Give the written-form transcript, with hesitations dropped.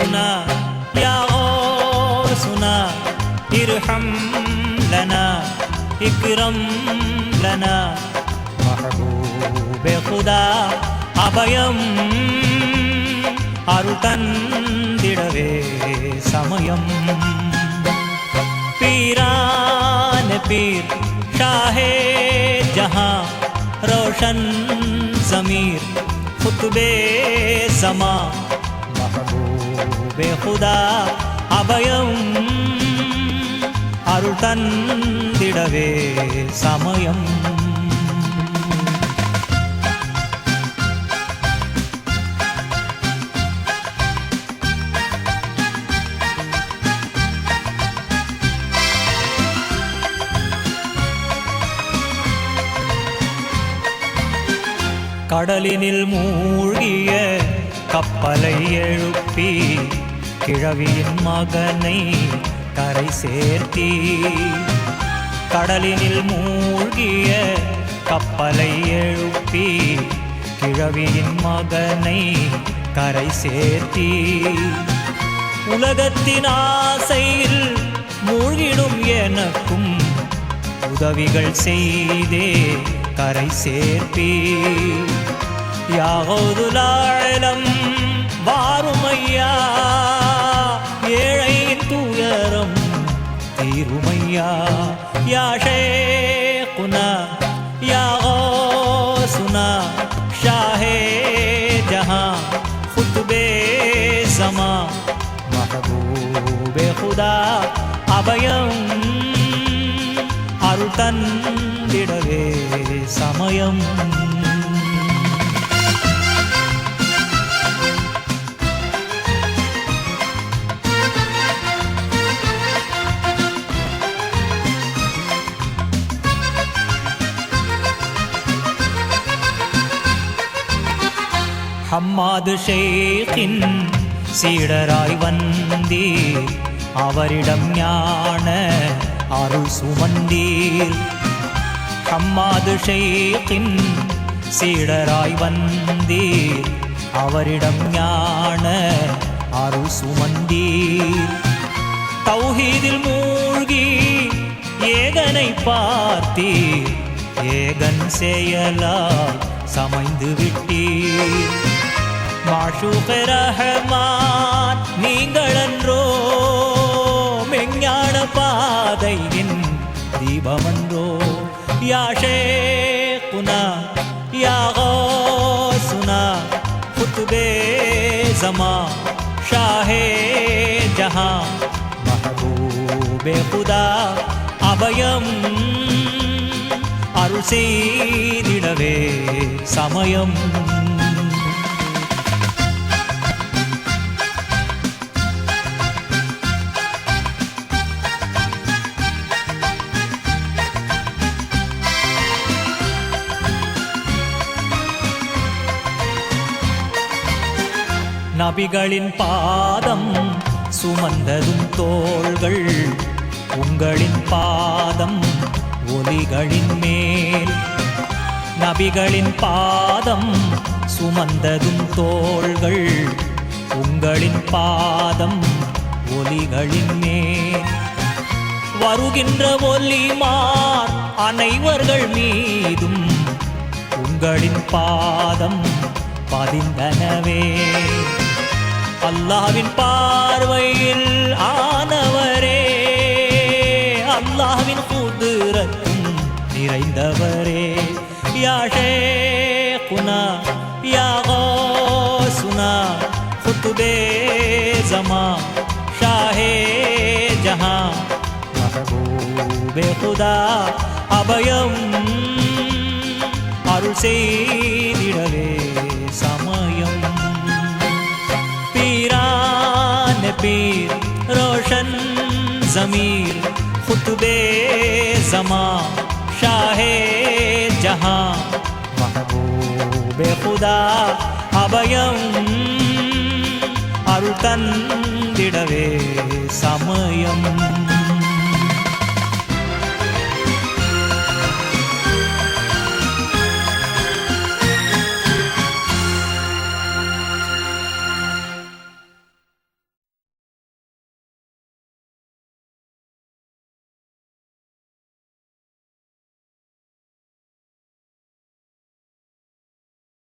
شيخنا يا غوثنا ارحم لنا اكرم لنا محبوب خدا அபயம் அருள் தந்திடவே சமயம் पीरान पीर शाहे जहां रोशन ज़मीर खुतबे समा महबूबे खुदा अभयम अरुள் தந்திடவே சமயம் கடலினில் மூழ்கிய கப்பலை எழுப்பி கிழவியின் மகனை கரை சேர்த்தி கடலினில் மூழ்கிய கப்பலை எழுப்பி கிழவியின் மகனை கரை சேர்த்தி உலகத்தின் ஆசையில் மூழ்கிடும் எனக்கும் உதவிகள் செய்தே கரை சேர்ப்பி யா கௌதுல் ஆலம் வாருமையா ஏழையின் துயரம் தீருமையா யா ஷேகுனா யா கௌசுனா ஷாஹே ஜஹான் குத்பே ஸமா மஹபூபே खुदा அபயம் அருள் தந்திடவே சமயம் ஹம்மாது ஷேக்கின் சீடராய் வந்தீர் அவரிடம் ஞான அருள் சுமந்தீர் ஹம்மாது ஷேக்கின் சீடராய் வந்தீர் அவரிடம் ஞான அருள் சுமந்தீர் தௌஹீதில் மூழ்கி ஏகனை பார்த்தீர் ஏகன் செயலால் சமைந்து விட்டீர் மாஷூக் ரஹ்மான் நீங்களன்றோ மெஞ்ஞான பாதையின் தீபமன்றோ யா ஷேகுனா யா கௌசுனா குத்பே ஸமா ஷாஹே ஜஹான் மஹபூபே खुदा அபயம் அருள் செய்திடவே சமயம் நபிகளின் பாதம் சுமந்ததும் தோள்கள் உங்களின் பாதம் ஒலிகளின் மேல் நபிகளின் பாதம் சுமந்ததும் தோள்கள் உங்களின் பாதம் ஒலிகளின் மேல் வருகின்ற ஒலிமார் அனைவர்கள் மீதும் உங்களின் பாதம் பதிந்தனவே அல்லாஹ்வின் பார்வையில் ஆனவரே அல்லாஹ்வின் குதுரத்தும் நிறைந்தவரே யா ஷேகுனா யா கௌசுனா குத்பே ஸமா ஷாஹே ஜஹான் மஹபூபே खुदा அபயம் அருள் செய்திடவே சமயம் पीरान पीर रोशन ज़मीर खुतबे ज़मा शाहे जहां महबूबे खुदा अभयम अरुள் தந்திடவே சமயம்